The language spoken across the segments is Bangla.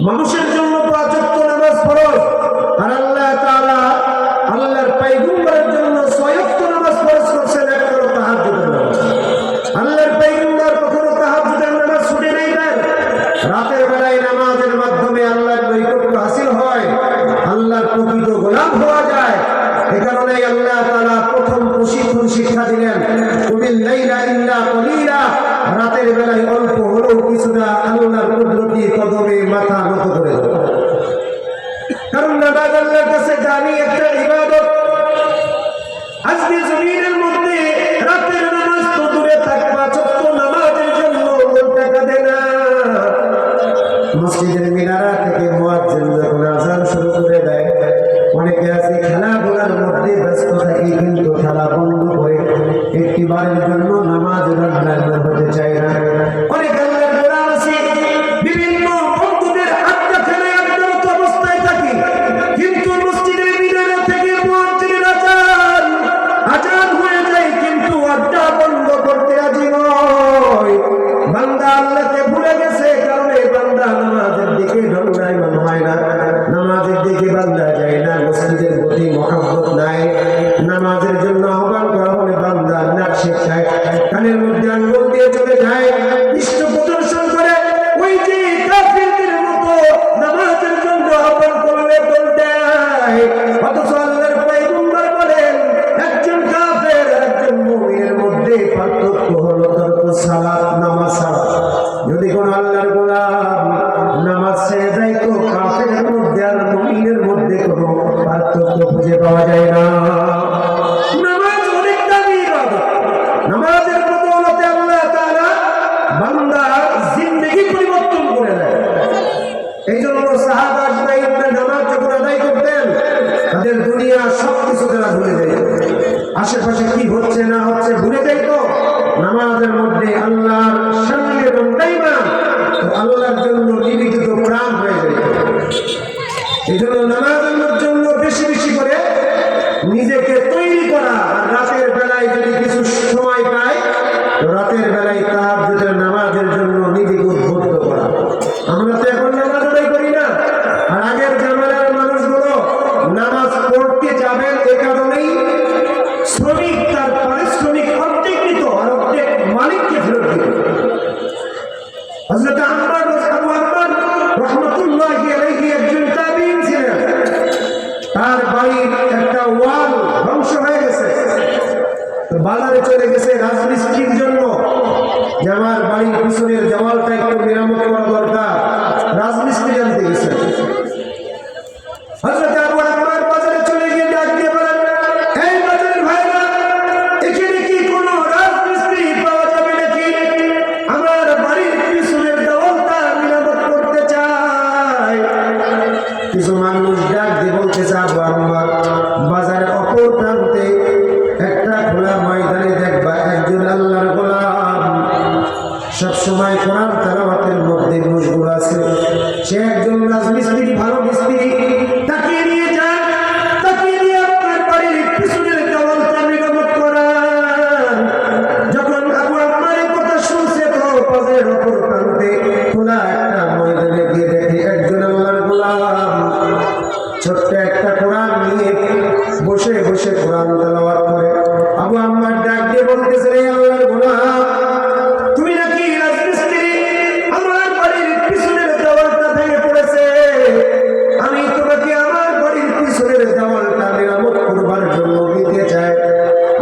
মানুষের জন্য 5 ওয়াক্ত নামাজ ফরজ, আর আল্লাহ তাআলা আল্লাহর পয়গম্বরের জন্য 6 ওয়াক্ত নামাজ ফরজ করেছেন, একটা হলো তাহাজ্জুদের নামাজ। আল্লাহর পয়গম্বর কখনো তাহাজ্জুদের নামাজ ছুটে নাই দেন। রাতের বেলায় নামাজের মাধ্যমে আল্লাহর নৈকট্য হাসিল হয়, আল্লাহর প্রকৃত গোলাম হওয়া যায়। এ কারণে আল্লাহ তাআলা প্রথম প্রশিক্ষণ শিক্ষা দিলেন, কুমিল লাইলা ইল্লা কলিলা, রাতের বেলায় অল্প হলেও কিছুটা আল্লাহর কুদরতি কদমে মাথা নত করে দাও। কারণ নামাজ আল্লাহর কাছে দামি একটা ইবাদত। আজকে জমিনের মধ্যে রাতের নামাজ তো দূরে থাক, 5 ওয়াক্ত নামাজের জন্য টাকা দেয় না। মসজিদের মিনারা থেকে মুয়াজ্জিন যখন আযান শুরু করে দেয়, অনেকে আছে খেলাধুলার মধ্যে ব্যস্ত থাকে, কিন্তু খেলা বন্ধ করে একটিবারের জন্য নামাজ হতে চায় না। অনেক আল্লাহর গোলাম আছে বিভিন্ন বন্ধুদের আড্ডা খেলায় আড্ডারত অবস্থায় থাকে, কিন্তু মসজিদের মিনারা থেকে মুয়াজ্জিনের আযান হয়ে যায়, কিন্তু আড্ডা বন্ধ করতে রাজি নয়। বান্দা আল্লাহকে ভুলে গেছে, কারণে বান্দা নামাজের দিকে দৌড়ায়মান হয় না, নামাজের দিকে বান্দা যায় না, মসজিদের প্রতি মহব্বত নাই। নামাজের জন্য আহ্বান করা হলে বান্দা নাক শেখায়, কানের মধ্যে আঙ্গুল দিয়ে চলে যায়, দৃষ্ট প্রদর্শন করে। ওই যে কাফিরদের মতো নামাজের জন্য আহ্বান করলে দৌড় দেয়। অথচ আল্লাহর পয়গম্বর বলেন, একজন কাফের আর একজন মুমিনের মধ্যে পার্থক্য হলো তরকুস সালাত, নামাজ ছাড়া। যদি কোন আল্লাহর গোলাম নামাজ ছেড়ে যায়, তো কাফেরের মধ্যে আর মুমিনের মধ্যে কোনো পার্থক্য খুঁজে পাওয়া যায় না। নামাজ অনেক দামি ইবাদত। নামাজের বদৌলতে আল্লাহ তাআলা বান্দার জিন্দেগি পরিবর্তন করে দেয়। এই জন্য সাহাবা আজমাইনরা নামাজ যখন আদায় করতেন, তাদের দুনিয়া সবকিছু তারা ভুলে যেত, আশেপাশে কি হচ্ছে না হচ্ছে ভুলে যেত। নামাজের মধ্যে আল্লাহর সঙ্গে রন্দাইমা আল্লাহর জন্য নিবেদিত প্রাণ হয়ে যেত। এই জন্য নামাজের জন্য বেশি বেশি করে নিজেকে তৈরি করা। রাতের বেলায় যদি কিছু সময় পায়, তো রাতের বেলায় তাহাজ্জুদের নামাজের জন্য নিজেকে উদ্বুদ্ধ করা। আমরা তো এখন নামাজ আদায় করি না, আর আগের জামানার মানুষগুলো নামাজ পড়তে যাবেন এ কারণেই শ্রমিক তার পারিশ্রমিক অর্ধেক দিত, আর অর্ধেক মালিককে ফেরত দিত। হযরত আম্মার আবু আম্মার রাহমাতুল্লাহি আলাইহি একজন তাবিঈন ছিলেন। তার বাড়ির একটা ওয়াল ধ্বংস হয়ে গেছে, তো বাজারে চলে গেছে রাজমিস্ত্রির জন্য, যে আমার বাড়ির পিছনের দেওয়ালটা একটু মেরামত করা দরকার। রাজমিস্ত্রি আনতে গেছে। হযরত আবু আম্মার বাজারে চলে গিয়ে ডাক দিয়ে বলেন, এই বাজারের ভাইরা, এখানে কি কোনো রাজমিস্ত্রি পাওয়া যাবে নাকি? আমার বাড়ির পিছনের দেওয়ালটা মেরামত করতে চাই। কিছু মানুষ ডাক দিয়ে বলতেছে, আবু আম্মা, বাজারের অপর প্রান্তে একটা খোলা ময়দানে দেখবা একজন আল্লাহর গোলাম সবসময় কোরআন তেলাওয়াতের মধ্যে মশগুল আছে। সে একজন রাজমিস্ত্রি, ভালো মিস্ত্রি। তাকে নিয়ে যান, তাকে নিয়ে আপনার বাড়ির পিছনের দেওয়ালটা মেরামত করান। যখন আবু আম্মার কথা শুনছে, তো বাজারের অপর প্রান্তে খোলা একটা ময়দানে গিয়ে দেখে একজন আল্লাহর গোলাম ছোট্ট একটা কোরআন নিয়ে বসে বসে কোরআন তেলাওয়াত করে। আবু আম্মার ডাক দিয়ে বলতেছে, রে আল্লাহর গোলাম, তুমি নাকি রাজমিস্ত্রি? আমার বাড়ির পিছনের দেওয়ালটা ভেঙে পড়েছে, আমি তোমাকে আমার বাড়ির পিছনের দেওয়ালটা মেরামত করবার জন্য দিতে চাই।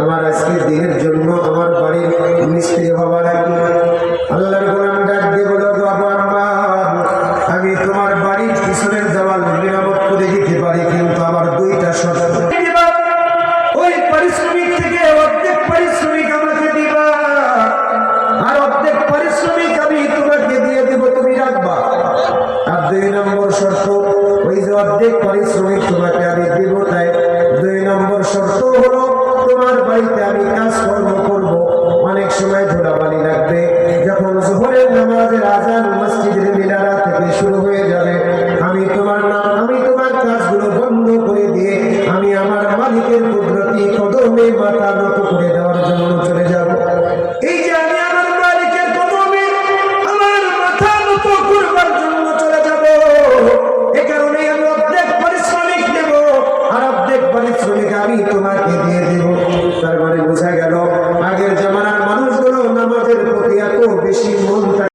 আমার আজকে দিনের জন্য আমার বাড়ির মিস্ত্রি হওয়া লাগবে। আল্লাহর গোলাম ডাক দিয়ে বলো, আবু আম্মা, আমি তোমার বাড়ির পিছনের দেওয়াল মেরামত করে দিতে পারি, কিন্তু আমার 2টা শর্ত। ওই পারিশ্রমিক থেকে অর্ধেক পারিশ্রমিক আমাকে দিবা, আর অর্ধেক পারিশ্রমিক আমি তোমাকে দিয়ে দিব, তুমি রাখবা। আর 2 নম্বর শর্ত, ওই যে অর্ধেক পারিশ্রমিক তোমাকে আমি দিব, তাই 2 নম্বর শর্ত হলো তোমার বাড়িতে আমি কাজকর্ম করবো। অনেক সময় ধুলাবালি লাগবে, যখন যোহরের নামাজের আযান মসজিদের মিনারা থেকে শুরু হয়ে যাবে, আমি তোমার কাজগুলো বন্ধ করে দিয়ে আমি আমার মালিকের কুদরতি কদমে মাথা নত করে দেওয়ার জন্য চলে যাব। এই যে আমি আমার মালিকের কদমে আমার মাথা নত করবার জন্য চলে যাব, তোমাকে দিয়ে দেব।